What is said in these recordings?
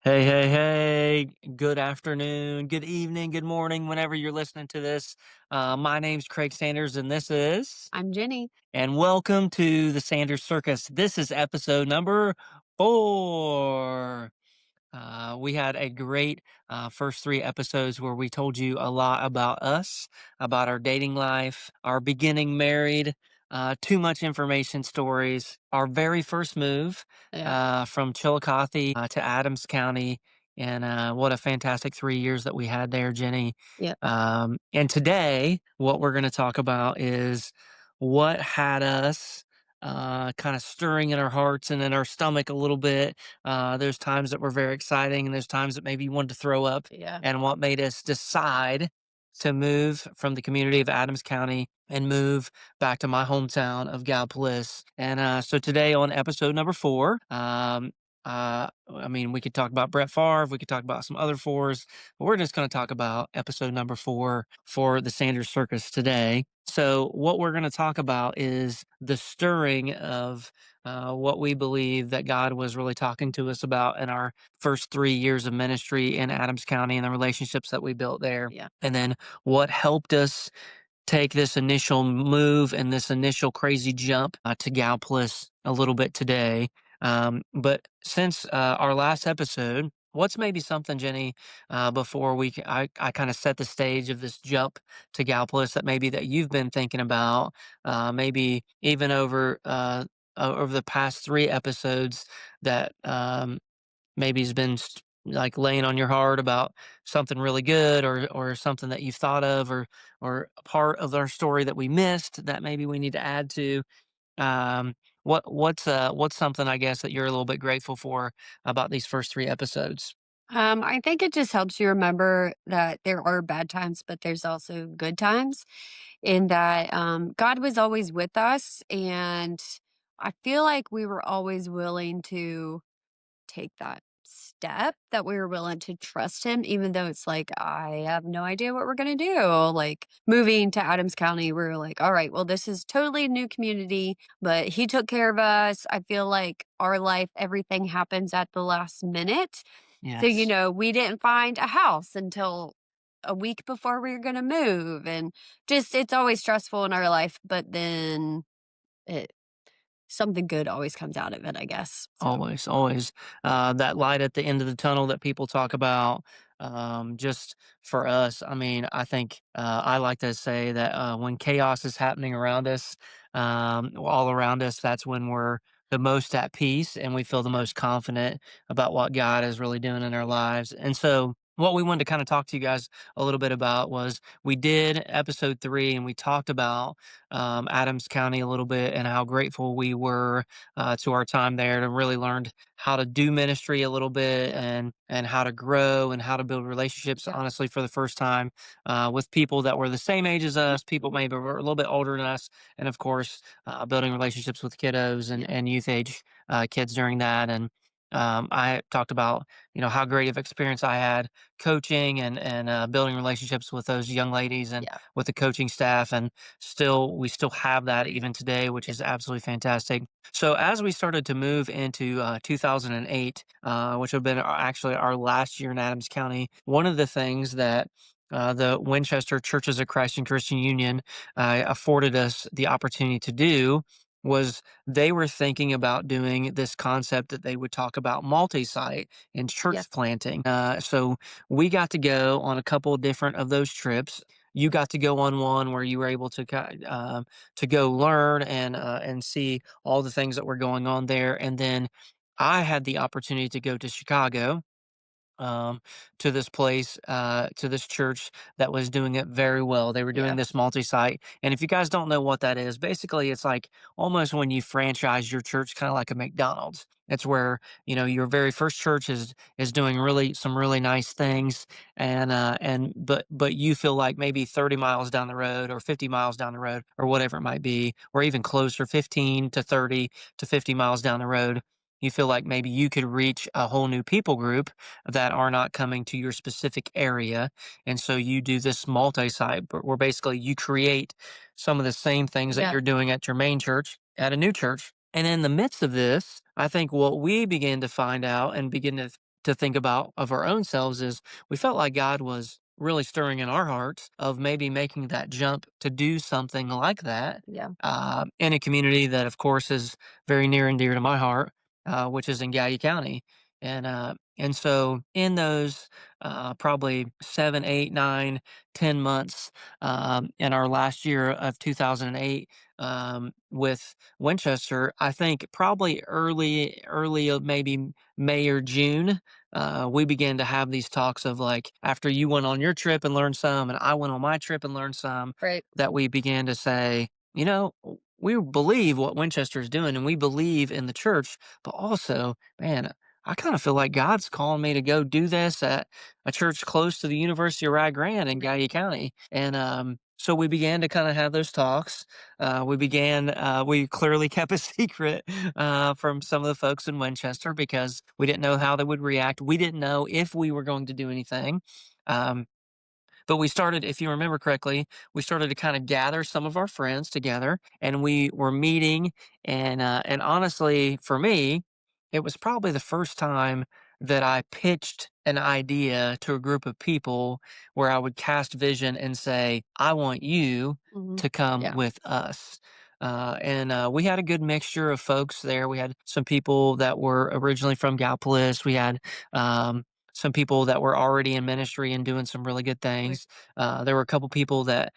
Hey, hey, hey, good afternoon, good evening, good morning, whenever you're listening to this. My name's Craig Sanders, and this is, I'm Jenny. and welcome to the Sanders Circus. This is episode number 4. We had a great first 3 episodes where we told you a lot about us, about our dating life, our beginning married, too much information stories, our very first move Yeah. from Chillicothe to Adams County. And what a fantastic 3 years that we had there, Jenny. Yep. And today, what we're going to talk about is what had us kind of stirring in our hearts and in our stomach a little bit. There's times that were very exciting, and there's times that maybe you wanted to throw up, Yeah. and what made us decide to move from the community of Adams County and move back to my hometown of Gallipolis. And so today on episode number 4, I mean, we could talk about Brett Favre, we could talk about some other fours, but we're just going to talk about episode number 4 for the Sanders Circus today. So, what we're going to talk about is the stirring of what we believe that God was really talking to us about in our first 3 years of ministry in Adams County and the relationships that we built there. Yeah. And then what helped us take this initial move and this initial crazy jump to Gallipolis a little bit today. But since our last episode, what's maybe something, Jenny, before I kind of set the stage of this jump to Gallipolis that maybe that you've been thinking about, maybe even over the past 3 episodes that maybe has been like laying on your heart about something really good or something that you've thought of or a part of our story that we missed that maybe we need to add to. What's something I guess that you're a little bit grateful for about these first 3 episodes? I think it just helps you remember that there are bad times, but there's also good times, in that God was always with us. And I feel like we were always willing to take that step, that we were willing to trust him, even though it's like, I have no idea what we're going to do. Like moving to Adams County, we were like, all right, well, this is totally a new community, but he took care of us. I feel like our life, everything happens at the last minute. So, Yes. we didn't find a house until a week before we were going to move. And just, it's always stressful in our life, but then it, something good always comes out of it, I guess. So, Always, always. That light at the end of the tunnel that people talk about, just for us, I mean, I think I like to say that when chaos is happening around us, all around us, that's when we're the most at peace and we feel the yeah. most confident about what God is really doing in our lives. And so, what we wanted to kind of talk to you guys a little bit about was we did episode 3 and we talked about Adams County a little bit and how grateful we were to our time there to really learned how to do ministry a little bit Yep. and how to grow and how to build relationships Yeah. honestly for the first time with people that were the same age as us, people maybe were a little bit older than us, and of course building relationships with kiddos Yeah. and youth age kids during that. And I talked about how great of experience I had coaching and building relationships with those young ladies and Yeah. with the coaching staff, and still we still have that even today, which Yeah. is absolutely fantastic. So as we started to move into 2008, which would have been actually our last year in Adams County, one of the things that the Winchester Churches of Christ and Christian Union afforded us the opportunity to do was they were thinking about doing this concept that they would talk about multi-site and church Yes. planting. So we got to go on a couple of different of those trips. You got to go on one where you were able to go learn and see all the things that were going on there. And then I had the opportunity to go to Chicago, um, to this place, to this church that was doing it very well. They were doing Yeah. this multi-site, and if you guys don't know what that is, basically it's like almost when you franchise your church, kind of like a McDonald's. It's where your very first church is doing really some really nice things, and but you feel like maybe 30 miles down the road or 50 miles down the road or whatever it might be, or even closer, 15 to 30 to 50 miles down the road. You feel like maybe you could reach a whole new people group that are not coming to your specific area. And so you do this multi-site, but where basically you create some of the same things that Yeah. you're doing at your main church at a new church. And in the midst of this, I think what we begin to find out and begin to to think about of our own selves is we felt like God was really stirring in our hearts of maybe making that jump to do something like that Yeah. in a community that, of course, is very near and dear to my heart, which is in Gallia County. And so in those probably 7, 8, 9, 10 months in our last year of 2008 with Winchester, I think probably early of maybe May or June, we began to have these talks of like after you went on your trip and learned some, and I went on my trip and learned some, Right. that we began to say, you know, we believe what Winchester is doing and we believe in the church, but also, man, I kind of feel like God's calling me to go do this at a church close to the University of Rio Grande in Gallia County. And so we began to kind of have those talks. We clearly kept a secret from some of the folks in Winchester because we didn't know how they would react. We didn't know if we were going to do anything. Um, but we started, if you remember correctly, we started to kind of gather some of our friends together, and we were meeting. And honestly, for me, it was probably the first time that I pitched an idea to a group of people where I would cast vision and say, "I want you Mhm. to come Yeah. with us." And we had a good mixture of folks there. We had some people that were originally from Gallipolis. We had um, some people that were already in ministry and doing some really good Right. things. There were a couple people that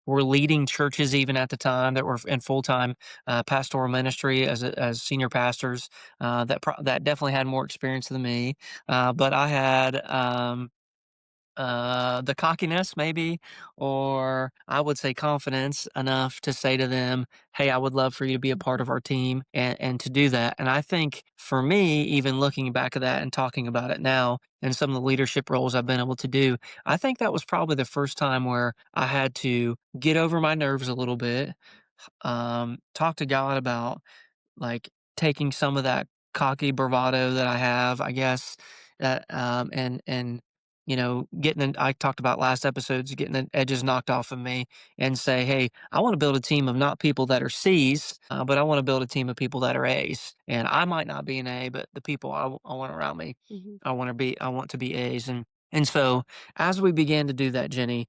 were leading churches even at the time that were in full time pastoral ministry as senior pastors. That definitely had more experience than me. But I had the cockiness maybe, or I would say confidence enough to say to them, "Hey, I would love for you to be a part Mhm. of our team," and to do that. And I think for me, even looking back at that and talking about it now and some of the leadership roles I've been able to do, I think that was probably the first time where I had to get over my nerves a little bit, talk to God about like, taking some of that cocky bravado that I have, I guess, and getting in I talked about last episodes, getting the edges knocked off of me and say, "Hey, I wanna build a team of not people that are Cs, but I wanna build a team of people that are As." And I might not be an A, but the people I want around me, Mhm. I want to be As. And so as we began to do that, Jenny,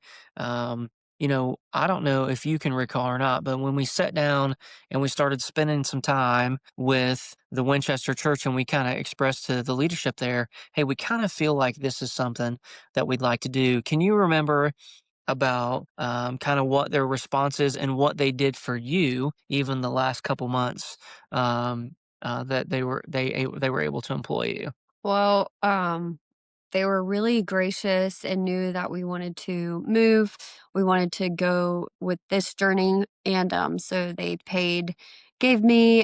I don't know if you can recall or not, but when we sat down and we started spending some time with the Winchester Church and we kind of expressed to the leadership there, hey, we kind of feel like this is something that we'd like to do. Can you remember about kind of what their response is and what they did for you, even the last couple months that they were able to employ you? Well, they were really gracious and knew that we wanted to move. We wanted to go with this journey. And so they gave me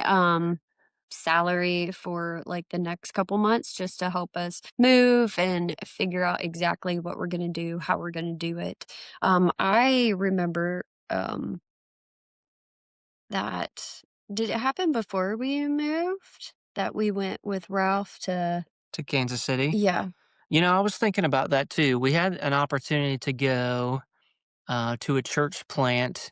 salary for like the next couple months just to help us move and figure out exactly what we're going to do, how we're going to do it. I remember that did it happen before we moved that we went with Ralph to, To Kansas City? yeah, I was thinking about that too. We had an opportunity to go to a church plant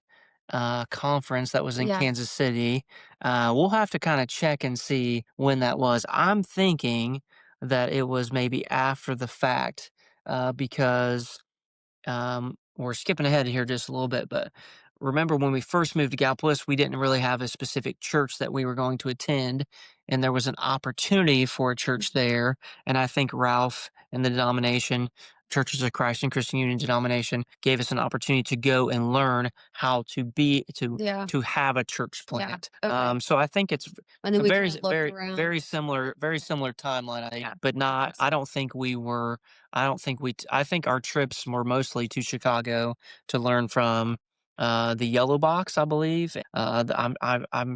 conference that was in yeah. Kansas City. We'll have to kind of check and see when that was. I'm thinking that it was maybe after the fact because we're skipping ahead here just a little bit, but remember when we first moved to Gallipolis, we didn't really have a specific church that we were going to attend, and there was an opportunity for a church Mhm. there. And I think Ralph and the denomination, Churches of Christ and Christian Union denomination, gave us an opportunity to go and learn how to be Yeah, to have a church yeah, plant. okay. So I think it's And then a we very kinda looked around. very similar timeline. I think, Yeah, but not. awesome. I don't think I think our trips were mostly to Chicago to learn from, the Yellow Box, I believe. I'm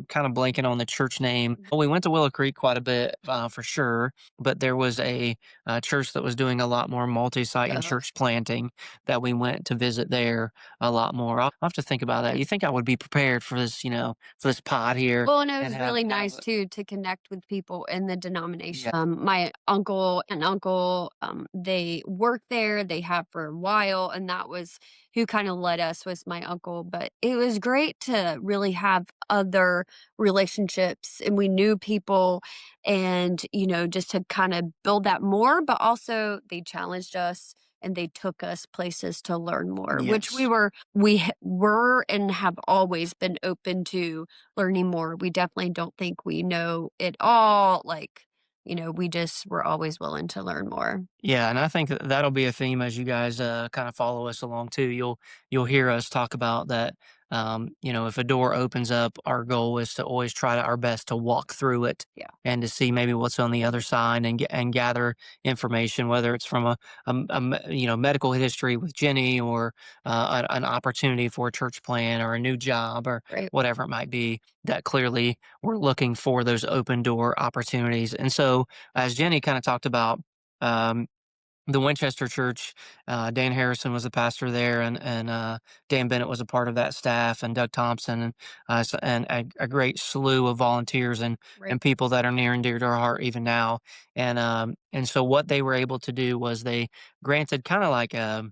kinda blanking on the church name. Mhm. Well, we went to Willow Creek quite a bit, for sure, but there was a, church that was doing a lot more multi-site and Uh, church planting that we went to visit there a lot more. I'll have to think about that. yeah. You think I would be prepared for this, for this pod here Well, and it and was really have nice too to connect with people in the yeah. denomination. My uncle, they worked there, they have for a while, and that was who kinda led us was my uncle circle, but it was great to really have other relationships and we knew people and, just to kind of build that more, but also they challenged us and they took us places to learn more, which Yes. were and have always been open to learning more. We definitely don't think we know it all. Like, we just were always willing to learn more. Yeah, and I think that that'll be a theme as you guys kind of follow us along too. You'll hear us talk about that. If a door opens up, our goal is to always try our best to walk through it Yeah. and to see maybe what's on the other side and gather information, whether it's from medical history with Jenny or an opportunity for a church plan or a new job or Right. whatever it might be. That clearly we're looking for those open door opportunities, and so as Jenny kind of talked about. Um, the Winchester Church, Dan Harrison was the pastor there, and Dan Bennett was a part of that staff, and Doug Thompson, and a great slew of volunteers Right. and people that are near and dear to our heart even now. And so what they were able to do was they granted kind of like a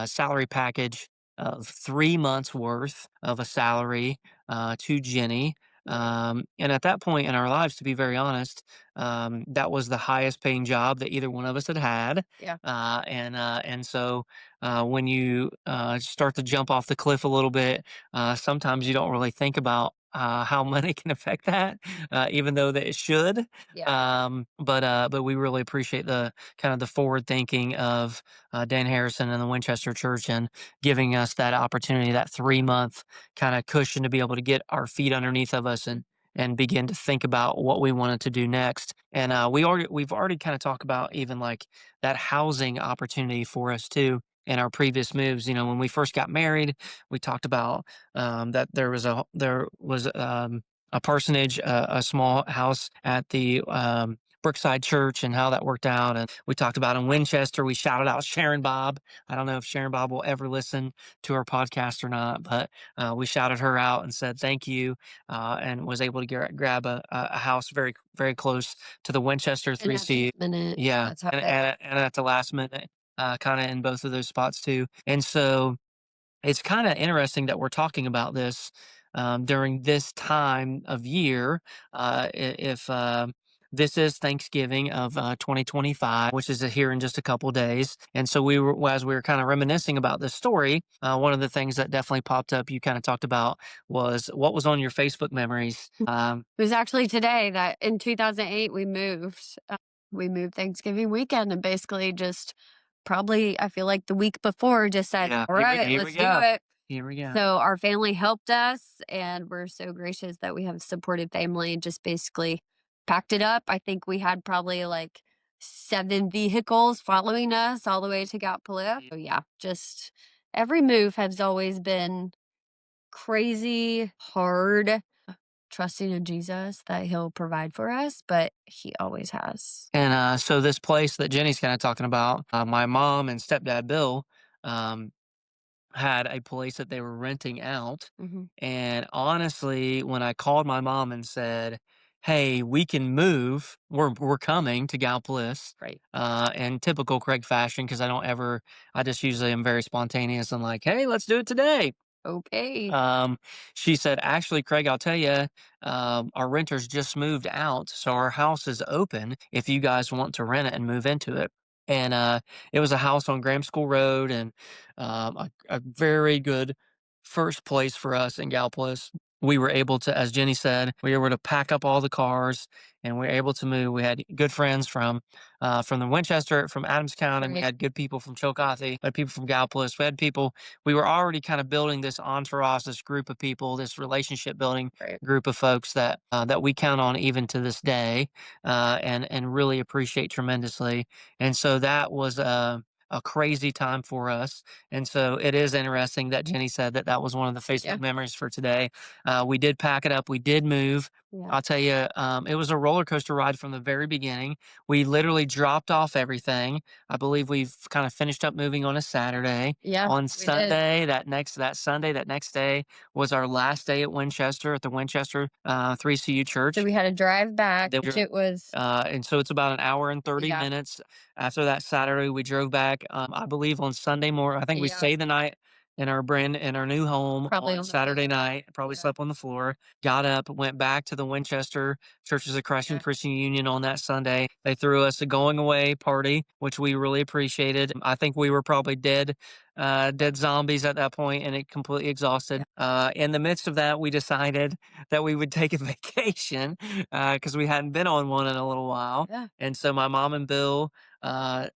salary package of 3 months worth of a salary to Jenny. Right. And at that point in our lives, to be very honest, that was the highest paying job that either one of us had had. Yeah. And so when you start to jump off the cliff a little bit, sometimes you don't really think about how money can affect that, even though that it should. Yeah. But we really appreciate the kind of the forward thinking of Dan Harrison and the Winchester Church and giving us that opportunity, that 3 month kind of cushion to be able to get our feet underneath of us and begin to think about what we wanted to do next. And we've already kind of talked about even like that housing opportunity for us too in our previous moves. When we first got married, we talked about that there was a parsonage, a small house at the Brookside Church and how that worked out. And we talked about in Winchester, we shouted out Sharon Bob. I don't know if Sharon Bob will ever listen to our podcast or not, but we shouted her out and said thank you, and was able to grab a house very, very close to the Winchester And at the 3C. last minute, Yeah. that's how And at the last minute, kind of in both of those spots too. And so it's kind of interesting that we're talking about this during this time of year. If This is Thanksgiving of 2025, which is here in just a couple days, and so as we were kind of reminiscing about this story, one of the things that definitely popped up, you kind of talked about, was what was on your Facebook memories. It was actually today that in 2008 we moved. We moved Thanksgiving weekend and basically just probably, I feel like the week before just said, Yeah, all right, here we let's do go. it. Here we go. So our family helped us and we're so gracious that we have a supportive family and just basically packed it up. I think we had probably like 7 vehicles following us all the way to Gallipolis. So yeah, just every move has always been crazy hard, trusting in Jesus that he'll provide for us, but he always has. And so this place that Jenny's kind of talking about, my mom and stepdad Bill um, had a place that they were renting out. Mhm. And honestly, when I called my mom and said, "Hey, we can move. We're coming to Gallipolis," Right. in typical Craig fashion, because I just usually am very spontaneous and like, "Hey, let's do it today." Okay. Um, she said, "Actually, Craig, I'll tell you, our renters just moved out, so our house is open if you guys want to rent it and move into it." And it was a house on Graham School Road, and a very good first place for us in Gallipolis. We were able to, as Jenny said, we were able to pack up all the cars, and we were able to move. We had good friends from the Winchester, from Adams County. We Right. had good people from Chillicothe. We had people from Gallipolis. We had people. We were already kind of building this entourage, this group of people, this relationship building Right. group of folks that we count on even to this day, and really appreciate tremendously. And so that was a crazy time for us. And so it is interesting that Jenny said that that was one of the Yeah. Facebook memories for today. We did pack it up. We did move. Yeah. I'll tell you, it was a roller coaster ride from the very beginning. We literally dropped off everything. I believe we've kind of finished up moving on a Saturday. Yeah. On We did. Sunday, that Sunday, that next day was our last day at Winchester, at the Winchester 3CU So Church. we had to drive back, Then which it was, and so it's about an hour and 30 yeah. minutes. After that Saturday, we drove back. I believe on Sunday morning. I think we Yeah. stayed the night. in our new home Probably on on the Saturday floor. night. Probably Yeah. slept on the floor. Got up, went back to the Winchester Churches of Christ and Yeah. Christian Union on that Sunday. They threw us a going away party, which we really appreciated. I think we were probably dead zombies at that point and it completely Yeah. exhausted. In the midst of that, we decided that we would take a vacation because we hadn't been on one in a little while. Yeah. And so my mom and Bill,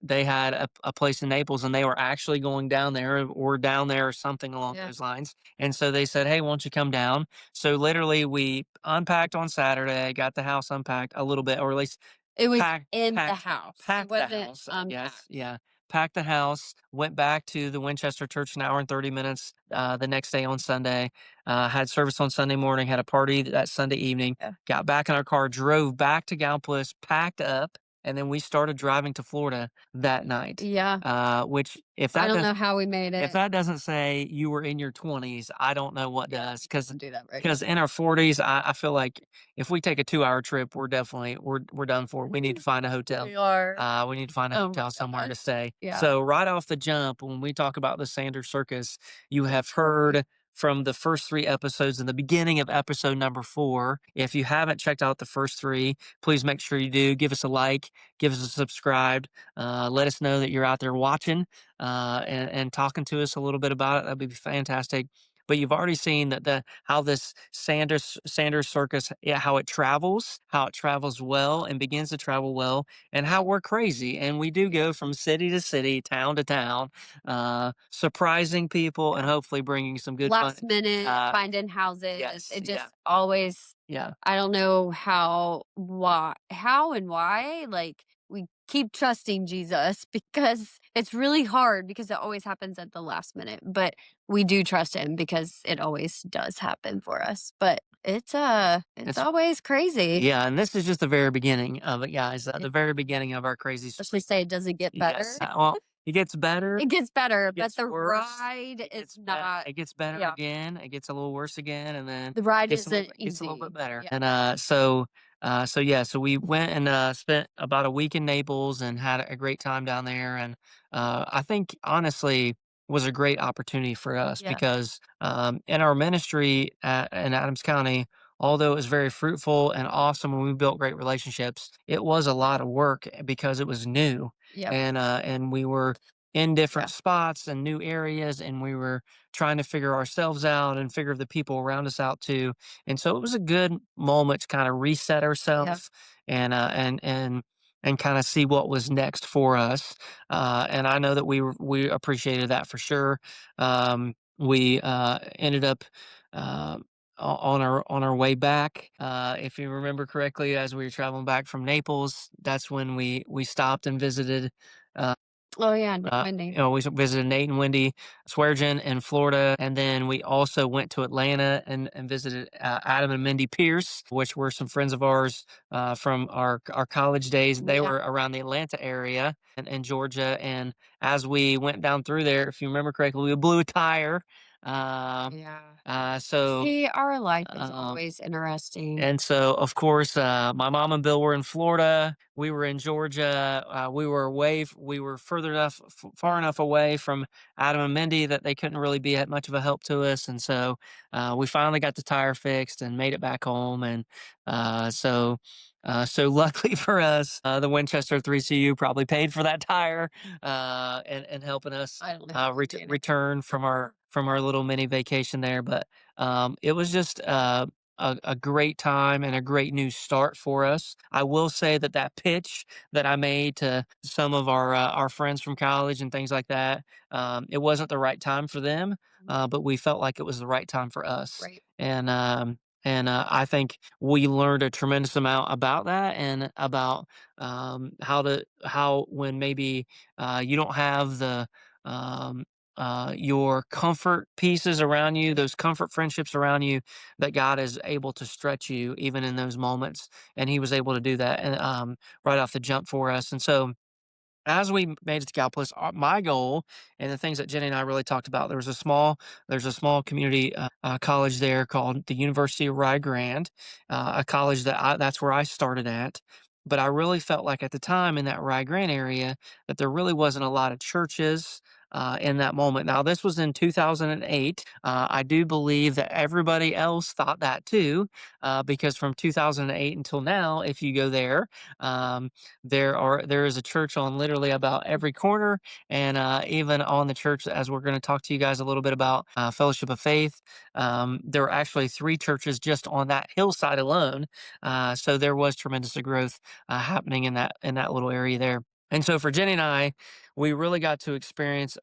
they had a place in Naples and they were actually going down there or down there or something along Yeah. those lines. And so they said, "Hey, won't you come down?" So literally we unpacked on Saturday, got the house unpacked a little bit, or at least It was packed in the packed house. It packed the wasn't house, I guess. unpacked. Yeah. Packed the house, went back to the Winchester Church an hour and 30 minutes the next day on Sunday. Had service on Sunday morning, had a party that Sunday evening, Yeah. got back in our car, drove back to Gallipolis, packed up, and then we started driving to Florida that night. Yeah. Which I don't know how we made if it. that doesn't say you were in your 20s, I don't know what Yeah, does. we Because don't do that right because now. in our 40s, I feel like if we take a 2-hour trip, we're done for. We need to find a hotel. We are. We need to find a Oh hotel my somewhere to gosh. stay. Yeah. So right off the jump, when we talk about the Sanders Circus, you have heard from the first 3 episodes in the beginning of episode number 4. If you haven't checked out the first 3, please make sure you do. Give us a like, give us a subscribe. Let us know that you're out there watching and talking to us a little bit about it. That'd be fantastic. But you've already seen that the how this Sanders Circus, yeah, how it travels well and begins to travel well, and how we're crazy and we do go from city to city, town to town, surprising people and Yeah. hopefully bringing some good fun. Last minute Uh, finding houses. yes, It yeah, just always yeah. I don't know how and why, like, we keep trusting Jesus because it's really hard because it always happens at the last minute, but we do trust him because it always does happen for us. But it's It's always crazy. yeah, and this is just the very beginning of it, guys. Yeah. The very beginning of our crazy Let's just story. say it doesn't get better. Yes, well, it gets better. It gets better, It but gets the worse. ride is not It gets better yeah, again. It gets a little worse again, and then the ride isn't gets a little bit easy. better. Yeah. And yeah, so we went and spent about a week in Naples and had a great time down there. And I think honestly was a great opportunity for us Yeah. because in our ministry in Adams County, although it was very fruitful and awesome and we built great relationships, it was a lot of work because it was new Yep. and we were in different Yeah. spots and new areas and we were trying to figure ourselves out and figure the people around us out too. And so it was a good moment to kind of reset Yeah. ourselves and and kind of see what was next for us. And I know that we appreciated that for sure. We ended up uh, on our way back. If you remember correctly, as we were traveling back from Naples, that's when we stopped and visited. Uh, Oh, yeah, Wendy. we visited Nate and Wendy Sweargen in Florida, and then we also went to Atlanta and visited Adam and Mindy Pierce, which were some friends of ours from our college days. They Yeah. were around the Atlanta area and Georgia, and as we went down through there, if you remember correctly, we blew a tire. Uh, Yeah. so See, our life is um, always interesting. and so, of course, my mom and Bill were in Florida. We were in Georgia. We were far enough away from Adam and Mindy that they couldn't really be at much of a help to us. And so, we finally got the tire fixed and made it back home. And so luckily for us, the Winchester 3CU probably paid for that tire and helping us I don't know how they're doing it. return from our little mini vacation there. But it was just a great time and a great new start for us. I will say that that pitch that I made to some of our friends from college and things like that, it wasn't the right time for them, Mhm. but we felt like it was the right time for us. Right. And I think we learned a tremendous amount about that and about how when maybe you don't have the um, your comfort pieces around you, those comfort friendships around you, that God is able to stretch you even in those moments. And He was able to do that and right off the jump for us. And so as we made it to Gallipolis, my goal and the things that Jenny and I really talked about, there's a small community college there called the University of Rye Grande, a college that's where I started at. But I really felt like at the time in that Rye Grande area that there really wasn't a lot of churches in that moment. Now, this was in 2008. I do believe that everybody else thought that too, because from 2008 until now, if you go there, um, there is a church on literally about every corner, and even on the church, as we're going to talk to you guys a little bit about Fellowship of Faith. There were actually three churches just on that hillside alone, so there was tremendous growth happening in that little area there. And so for Jenny and I, we really got to experience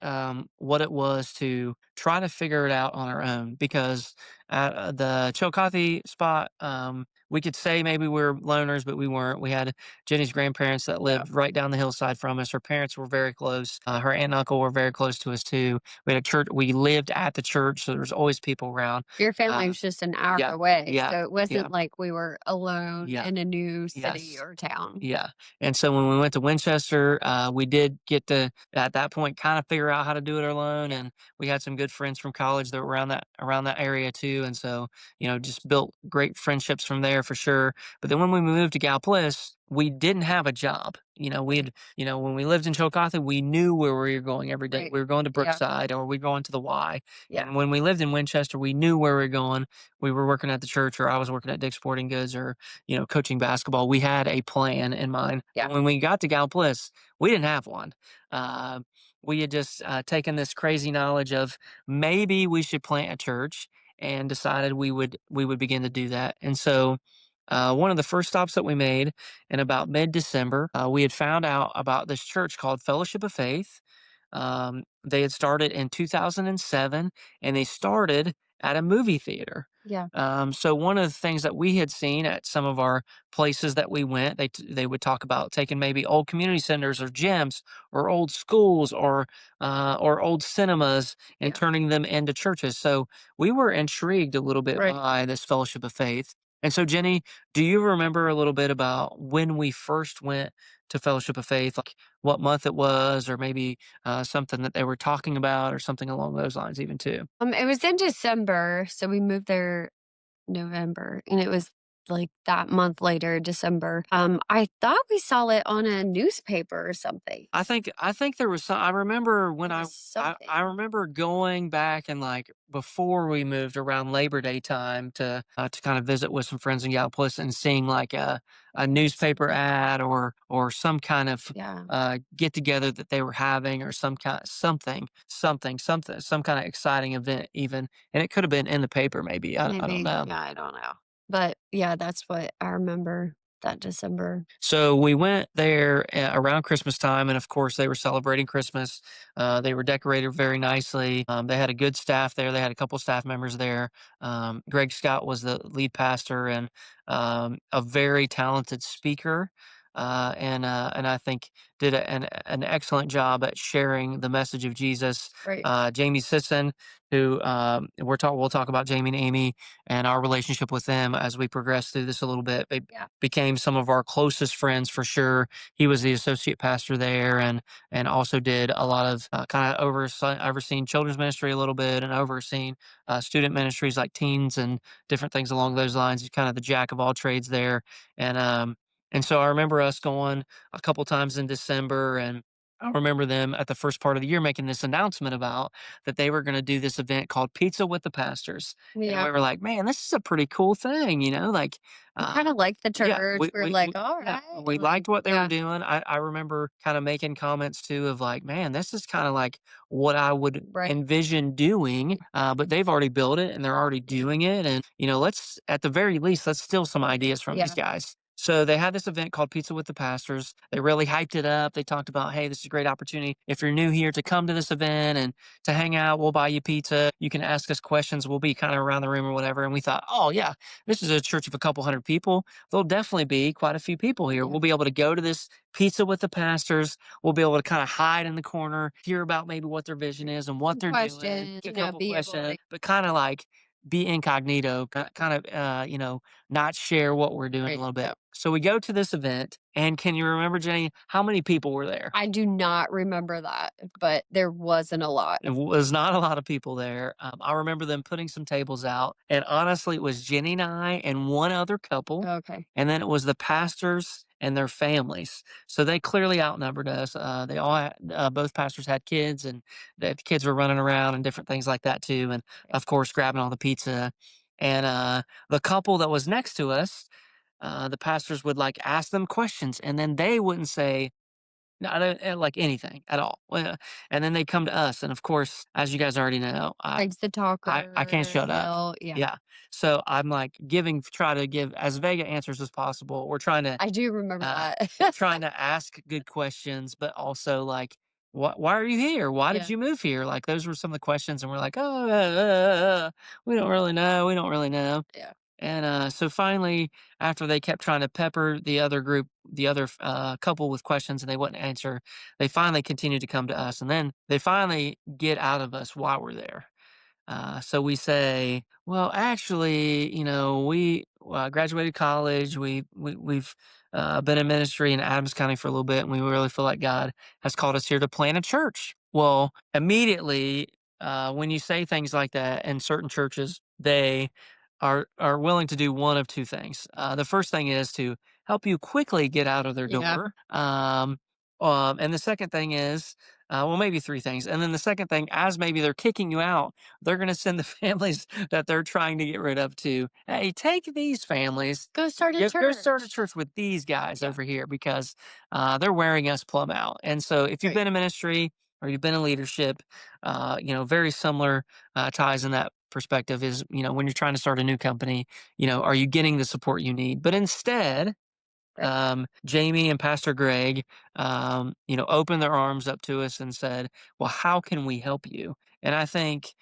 what it was to try to figure it out on our own because at the Chillicothe spot, we could say maybe we were loners, but we weren't. We had Jenny's grandparents that Yeah. lived right down the hillside from us. Her parents were very close. Her aunt and uncle were very close to us too. We had a church. We lived at the church, so there was always people around. Your family Uh, was just an hour yeah, away, yeah, so it yeah, wasn't like we were alone yeah. in a new city Yes. or town. Yeah, and so when we went to Winchester, we did get to, at that point, kinda figure out how to do it alone, Yeah. and we had some good friends from college that were around that area too, and so, just built great friendships from there for sure. But then when we moved to Gallipolis, we didn't have a job. When we lived in Chillicothe, we knew where we were going every day. Right. We were going to Yeah. Brookside or we were going to the Y. Yeah. And when we lived in Winchester, we knew where we were going. We were working at the church or I was working at Dick's Sporting Goods or coaching basketball. We had a plan in mind. Yeah. But when we got to Gallipolis, we didn't have one. Uh, we had just taken this crazy knowledge of maybe we should plant a church and decided we would begin to do that. And so one of the first stops that we made in about mid-December, we had found out about this church called Fellowship of Faith. They had started in 2007, and they started at a movie theater. Yeah. So one of the things that we had seen at some of our places that we went, they would talk about taking maybe old community centers or gyms or old schools or old cinemas and Yeah. turning them into churches. So we were intrigued a little bit Right. by this Fellowship of Faith. And so, Jenny, do you remember a little bit about when we first went to Fellowship of Faith, like what month it was, or maybe something that they were talking about, or something along those lines, even too? It was in December, so we moved there November, and it was like that month later, December. I thought we saw it on a newspaper or something. I think there was some. I remember when It I was I, I something. remember going back and like before we moved around Labor Day time to kind of visit with some friends in Gallipolis and seeing like a newspaper ad or some kind of Yeah, get together that they were having or some kind something some kind of exciting event even, and it could have been in the paper maybe. I don't maybe. know. Yeah, I don't know. But yeah, that's what I remember that December. So we went there around Christmas time, and of course, they were celebrating Christmas. They were decorated very nicely. They had a good staff there. They had a couple staff members there. Greg Scott was the lead pastor and a very talented speaker. And I think did an excellent job at sharing the message of Jesus. Right. Jamie Sisson, who we'll talk about Jamie and Amy and our relationship with them as we progress through this a little bit. They Yeah. became some of our closest friends for sure. He was the associate pastor there, and also did a lot of kind of overseeing children's ministry a little bit, and overseeing student ministries like teens and different things along those lines. He's kind of the jack of all trades there, and so I remember us going a couple times in December, and I remember them at the first part of the year making this announcement about that they were going to do this event called Pizza with the Pastors, and Yeah. we were like, man, this is a pretty cool thing, like. We kind of liked the Yeah, church. We're like, all yeah, right. we Like, liked what they were yeah. doing. I remember kinda making comments too of like, "Man, this is kinda like what I would Right. envision doing, but they've already built it and they're already doing it, and, let's at the very least, let's steal some ideas from these Yeah. guys." So they had this event called Pizza with the Pastors. They really hyped it up. They talked about, "Hey, this is a great opportunity if you're new here to come to this event and to hang out. We'll buy you pizza. You can ask us questions. We'll be kinda around the room or whatever." And we thought, "Oh, yeah, this is a church of a couple hundred people. There'll definitely be quite a few people here. Yeah. We'll be able to go to this Pizza with the Pastors. We'll be able to kind of hide in the corner, hear about maybe what their vision is and what Some they're doing, questions, a couple be able questions, to. but kind of like be incognito, kind of, not share what we're doing a Right. little bit." Yeah. So we go to this event, and can you remember, Jenny, how many people were there? I do not remember that, but there wasn't a lot. It was not a lot of people there. I remember them putting some tables out, and honestly, it was Jenny and I and one other couple, Okay. and then it was the pastors and their families. So they clearly outnumbered us. They all had, both pastors had kids, and the kids were running around and different things like that too. And Yeah. of course, grabbing all the pizza. And the couple that was next to us, the pastors would like ask them questions, and then they wouldn't say no, I don't like anything at all. Well, and then they come to us, and of course, as you guys already know, Craig's the I can't talker. shut up. Yeah. Yeah. So I'm like try to give as vague answers as possible. I do remember that. we're trying to ask good questions, but also like, why are you here? Why did Yeah. you move here? Like those were some of the questions, and we're like, oh, we don't really know. We don't really know. Yeah. And so finally, after they kept trying to pepper the other group, the other couple with questions, and they wouldn't answer, they finally continued to come to us. And then they finally get out of us while we're there. So we say, well, actually, we graduated college. We've been in ministry in Adams County for a little bit, and we really feel like God has called us here to plant a church. Well, immediately, when you say things like that in certain churches, they are willing to do one of two things. The first thing is to help you quickly get out of their Yeah. door. And the second thing is, well, maybe three things. And then the second thing, as maybe they're kicking you out, they're going to send the families that they're trying to get rid of to, hey, take these families, Go start a go start a church. church with these guys Yeah. over here because they're wearing us plumb out. And so if you've Right. been in ministry or you've been in leadership, very similar ties in that perspective is, when you're trying to start a new company, are you getting the support you need? But instead, Right. Jamie and Pastor Greg, opened their arms up to us and said, "Well, how can we help you?" And I think,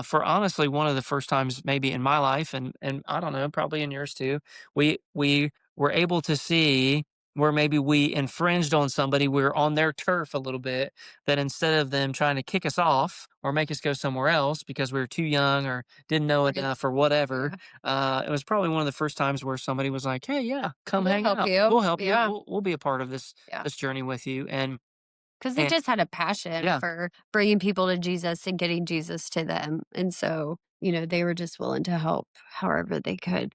for honestly, one of the first times maybe in my life, and I don't know, probably in yours too, we were able to see where maybe we infringed on somebody, we were on their turf a little bit. That instead of them trying to kick us off or make us go somewhere else because we were too young or didn't know Right. enough or whatever, Yeah. it was probably one of the first times where somebody was like, "Hey, yeah, come We'll hang help out. you. We'll help you. Yeah. We'll be a part of Yeah. this journey with you." And 'Cause they and just had a passion yeah, for bringing people to Jesus and getting Jesus to them, and so, they were just willing to help however they could.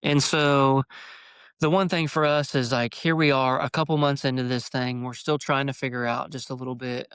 and so the one thing for us is like here we are a couple months into this thing. We're still trying to figure out just a little bit.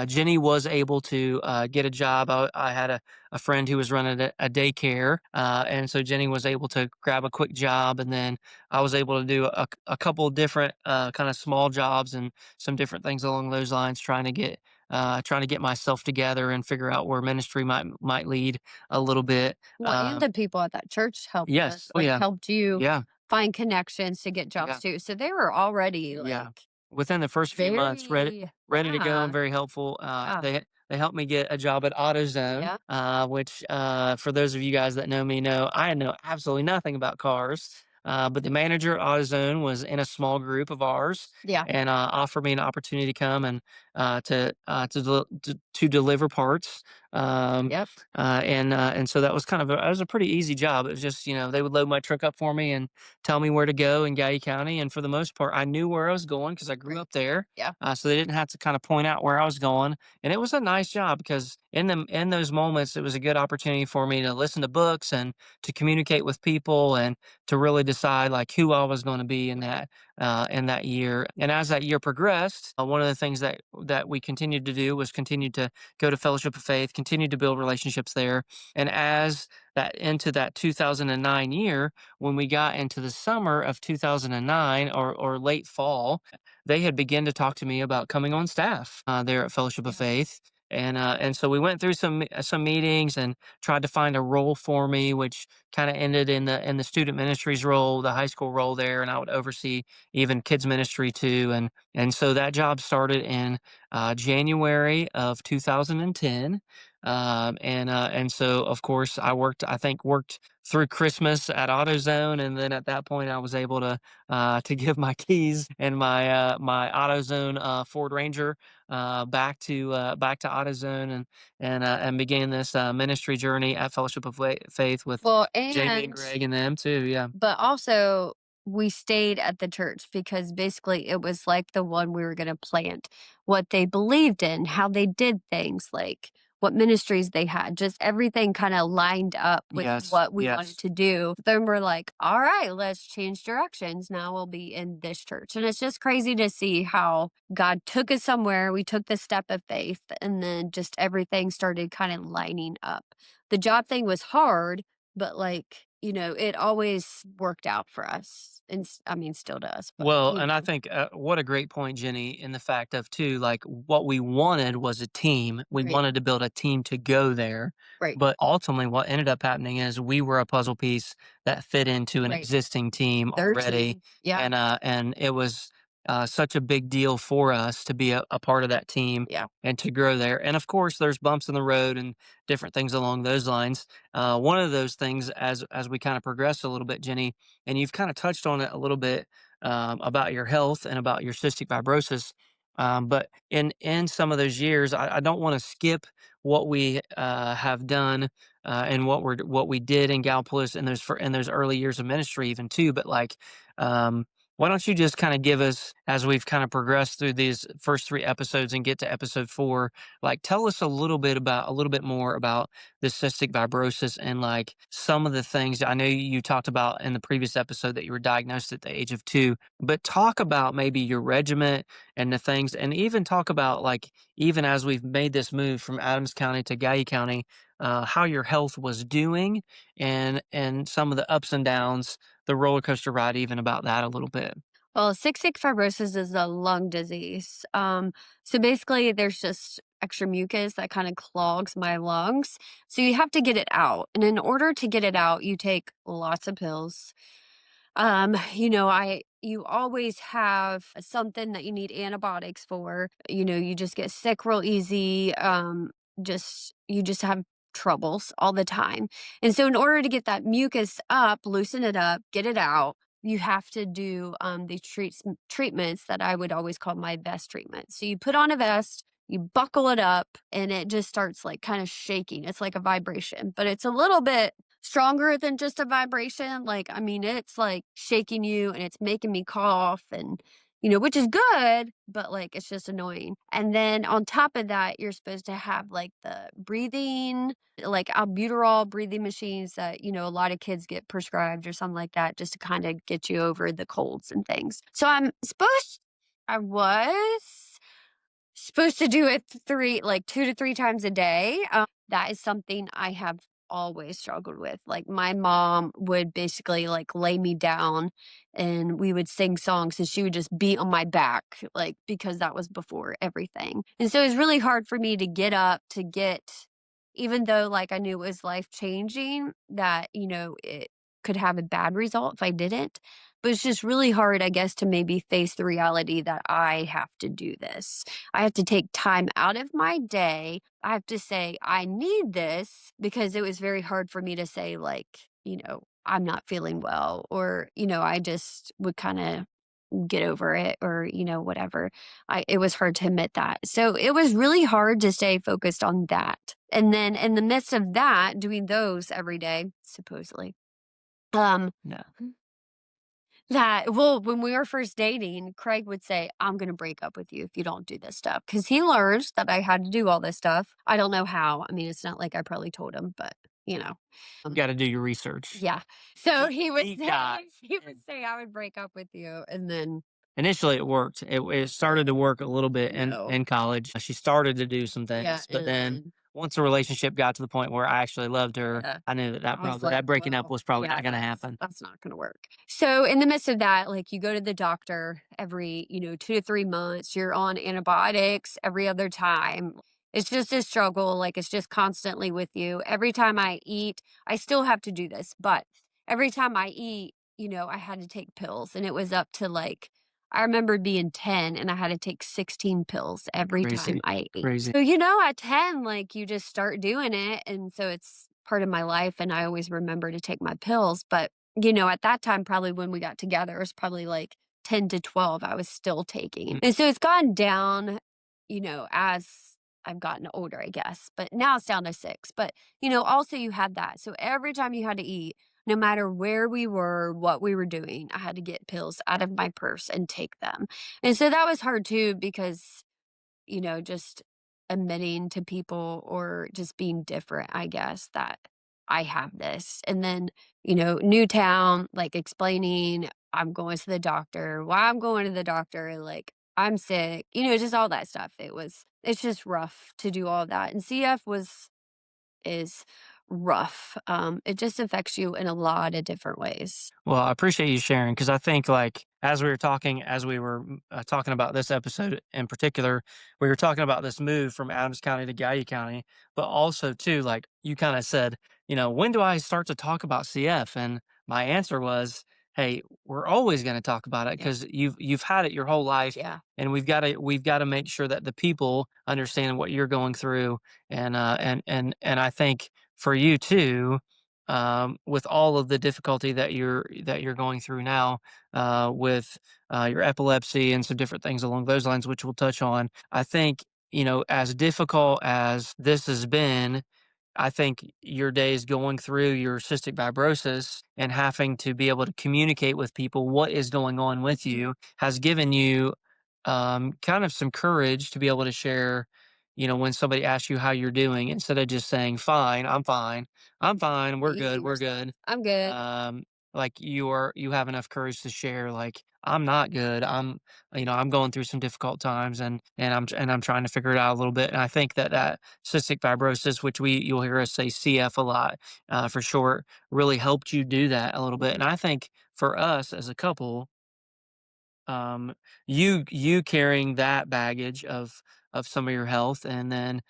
Jenny was able to get a job. I had a friend who was running a daycare, and so Jenny was able to grab a quick job, and then I was able to do a couple different kind of small jobs and some different things along those lines, trying to get myself together and figure out where ministry might lead a little bit. Well, and the people at that church helped Yes. us, Oh like, yeah. helped you Yeah. find connections to get jobs Yeah. too, so they were already, Yeah. like, Within the first few months, very ready to go and yeah, very helpful. yeah, They helped me get a job at AutoZone, yeah, which for those of you guys that know me know I know absolutely nothing about cars. But the manager at AutoZone was in a small group of ours yeah, and offered me an opportunity to come and to deliver parts. Um, yep, and so that was it was a pretty easy job. It was just they would load my truck up for me and tell me where to go in Gallia County. And for the most part, I knew where I was going because I grew right, up there. yeah, So they didn't have to kind of point out where I was going. And it was a nice job because in those moments, it was a good opportunity for me to listen to books and to communicate with people and to really decide like who I was going to be in that year. And as that year progressed, one of the things that we continued to do was continue to go to Fellowship of Faith, continue to build relationships there. And as that into that 2009 year, when we got into the summer of 2009 or late fall, they had begun to talk to me about coming on staff there at Fellowship of yeah. Faith. And so we went through some meetings and tried to find a role for me, which kind of ended in the student ministries role, the high school role there, and I would oversee even kids ministry too. And so that job started in January of 2010. And so of course I think worked through Christmas at AutoZone, and then at that point I was able to give my keys and my AutoZone Ford Ranger back to AutoZone and began this ministry journey at Fellowship of Faith with Well, Jamie and and Greg and them too. Yeah. but also, we stayed at the church because basically it was like the one we were gonna plant, what they believed in, how they did things, like, what ministries they had, just everything kind of lined up with Yes. what we wanted Yes. to do. Then we're like, all right, let's change directions. Now we'll be in this church. And it's just crazy to see how God took us somewhere. We took the step of faith, and then just everything started kind of lining up. The job thing was hard, but like, it always worked out for us. And I mean, still does, but Well, and I think what a great point, Jenny, in the fact of too, like what we wanted was a team. We right, wanted to build a team to go there. right, But ultimately, what ended up happening is we were a puzzle piece that fit into an right. existing team Their already, team. Yeah, and it was such a big deal for us to be a part of that team yeah. and to grow there. And of course, there's bumps in the road and different things along those lines. One of those things, as we kind of progress a little bit, Jenny, and you've kind of touched on it a little bit about your health and about your cystic fibrosis. But in some of those years, I don't want to skip what we have done and what we did in Gallipolis in those early years of ministry, even too. But like, why don't you just kind of give us, as we've kind of progressed through these first three episodes and get to episode four, like tell us a little bit more about the cystic fibrosis and like some of the things I know you talked about in the previous episode that you were diagnosed at the age of 2, but talk about maybe your regiment and the things, and even talk about like, even as we've made this move from Adams County to Gallia County, how your health was doing and some of the ups and downs, the roller coaster ride, even about that a little bit. Well, cystic fibrosis is a lung disease. So basically, there's just extra mucus that kind of clogs my lungs. So you have to get it out. And in order to get it out, you take lots of pills. You always have something that you need antibiotics for. You just get sick real easy. You just have troubles all the time. And so in order to get that mucus up, loosen it up, get it out, you have to do these treatments that I would always call my vest treatment. So you put on a vest, you buckle it up, and it just starts like kind of shaking. It's like a vibration, but it's a little bit stronger than just a vibration. Like, I mean, it's like shaking you and it's making me cough and, which is good, but like it's just annoying. And then on top of that, you're supposed to have like the breathing, like albuterol breathing machines that, a lot of kids get prescribed or something like that just to kind of get you over the colds and things. So I was supposed to do it 2 to 3 times a day. That is something I have always struggled with. Like, my mom would basically, like, lay me down, and we would sing songs, and she would just be on my back, like, because that was before everything. And so it was really hard for me to get up, even though, like, I knew it was life-changing, that, it could have a bad result if I didn't. But it's just really hard, I guess, to maybe face the reality that I have to do this. I have to take time out of my day. I have to say, I need this, because it was very hard for me to say, like, I'm not feeling well, or, I just would kind of get over it, or, whatever. It was hard to admit that. So it was really hard to stay focused on that. And then in the midst of that, doing those every day, supposedly. Um, No. when we were first dating, Craig would say, I'm going to break up with you if you don't do this stuff. Cause he learned that I had to do all this stuff. I don't know how. I mean, it's not like I probably told him, but you know. Um, Got to do your research. yeah. So he would Deep say, dive. he would say I would break up with you. And then Initially, it worked. It started to work a little bit no. in college. She started to do some Yeah. things, but And then then, once the relationship got to the point where I actually loved her, yeah. I knew I was like, that breaking up well, was probably yeah, not going to happen. that's not gonna work. So in the midst of that, like, you go to the doctor every, 2 to 3 months, you're on antibiotics every other time. It's just a struggle, like, it's just constantly with you. Every time I eat, I still have to do this, but every time I eat, I had to take pills, and it was up to, like, I remember being 10 and I had to take 16 pills every time Crazy, I ate. crazy. So, at 10, like, you just start doing it, and so it's part of my life, and I always remember to take my pills, but, at that time, probably when we got together, it was probably, like, 10 to 12 I was still taking. And so it's gone down, as I've gotten older, I guess, but now it's down to 6. But, also you had that. So every time you had to eat, no matter where we were, what we were doing, I had to get pills out of my purse and take them. And so that was hard too, because, just admitting to people or just being different, I guess, that I have this. And then, new town, like explaining I'm going to the doctor, why I'm going to the doctor, like I'm sick, just all that stuff. It's just rough to do all that. And CF is rough. It just affects you in a lot of different ways. Well, I appreciate you sharing because I think, like, as we were talking about this episode in particular, we were talking about this move from Adams County to Gallia County, but also, too, like you kind of said, when do I start to talk about CF? And my answer was, hey, we're always going to talk about it Yeah. because you've had it your whole life. Yeah. And we've got to make sure that the people understand what you're going through, and I think for you too, with all of the difficulty that you're going through now, with your epilepsy and some different things along those lines, which we'll touch on. I think as difficult as this has been, I think your days going through your cystic fibrosis and having to be able to communicate with people what is going on with you has given you kind of some courage to be able to share. When somebody asks you how you're doing, instead of just saying, "Fine, I'm fine, Yeah, we're you good, see we're yourself. good." I'm good. Um, like you have enough courage to share, like, "I'm not good. I'm going through some difficult times, and I'm trying to figure it out a little bit." And I think that cystic fibrosis, which you'll hear us say CF a lot, for short, really helped you do that a little bit. And I think for us as a couple, um, you carrying that baggage of some of your health, and then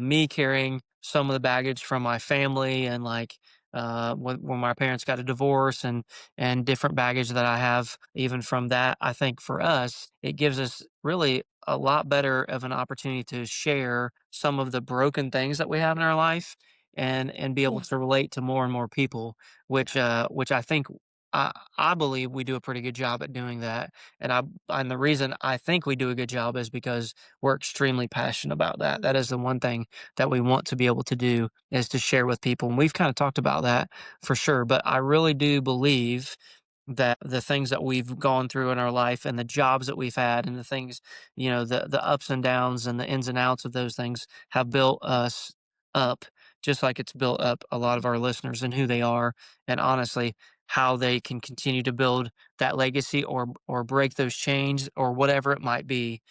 me carrying some of the baggage from my family, and like when my parents got a divorce, and different baggage that I have even from that. I think for us it gives us really a lot better of an opportunity to share some of the broken things that we have in our life, and be able Yeah. to relate to more and more people, which I think I believe we do a pretty good job at doing that. And the reason I think we do a good job is because we're extremely passionate about that. That Mhm. is the one thing that we want to be able to do, is to share with people. And we've kind of talked about that for sure. But I really do believe that the things that we've gone through in our life, and the jobs that we've had, and the things, the ups and downs and the ins and outs of those things have built us up, just like it's built up a lot of our listeners and who they are. And honestly, how they can continue to build that legacy, or break those chains, or whatever it might be,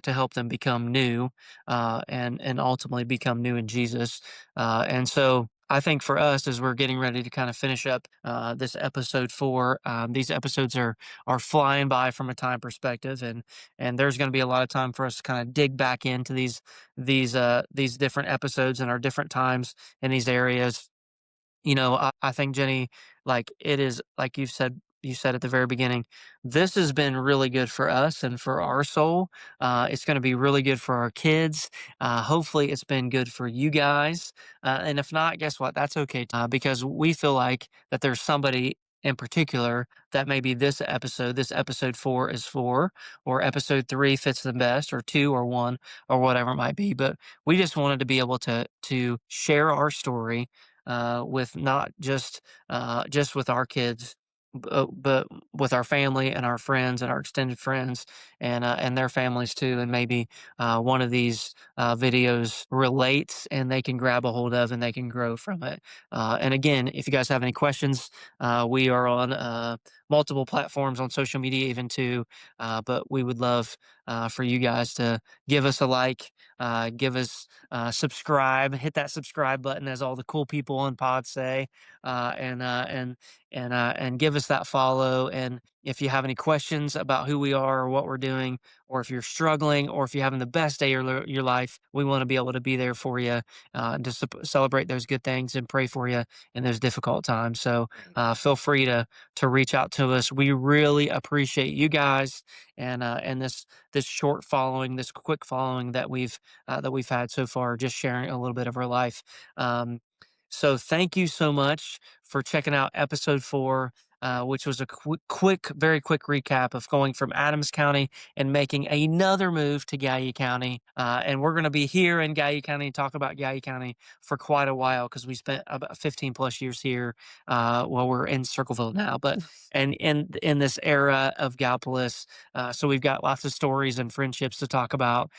to help them become new, and ultimately become new in Jesus. And so I think for us, as we're getting ready to kind of finish up this episode 4, these episodes are flying by from a time perspective, and there's going to be a lot of time for us to kind of dig back into these different episodes and our different times in these areas. I think, Jenny, like, it is like you said at the very beginning, this has been really good for us and for our soul. It's going to be really good for our kids. Hopefully it's been good for you guys. And if not, guess what? That's okay, because we feel like that there's somebody in particular that maybe this episode 4 is for, or episode 3 fits the best, or 2, or 1, or whatever it might be. But we just wanted to be able to share our story, with not just with our kids, but with our family and our friends and our extended friends, and their families too. And maybe one of these videos relates, and they can grab a hold of, and they can grow from it. And again, if you guys have any questions, we are on multiple platforms on social media, even too. But we would love for you guys to give us a like, give us subscribe, hit that subscribe button, as all the cool people on Pod say, and give us that follow. And if you have any questions about who we are or what we're doing, or if you're struggling, or if you're having the best day of your life, we want to be able to be there for you, to celebrate those good things and pray for you in those difficult times. So Right. feel free to reach out to us. We really appreciate you guys, and this short following, this quick following that we've had so far, just sharing a little bit of our life. So thank you so much for checking out episode 4. which was a very quick recap of going from Adams County and making another move to Gallia County. And we're going to be here in Gallia County and talk about Gallia County for quite a while because we spent about 15 plus years here. Well, we're in Circleville now, but and in this era of Gallipolis, so we've got lots of stories and friendships to talk about.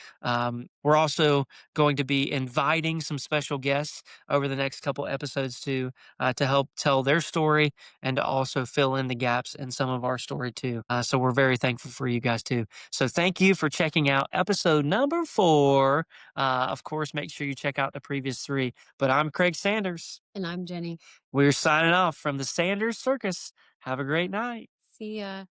We're also going to be inviting some special guests over the next couple episodes to help tell their story and to also fill in the gaps in some of our story too. So we're very thankful for you guys too. So thank you for checking out episode number 4. Of course, make sure you check out the previous 3. But I'm Craig Sanders. And I'm Jenny. We're signing off from the Sanders Circus. Have a great night. See ya.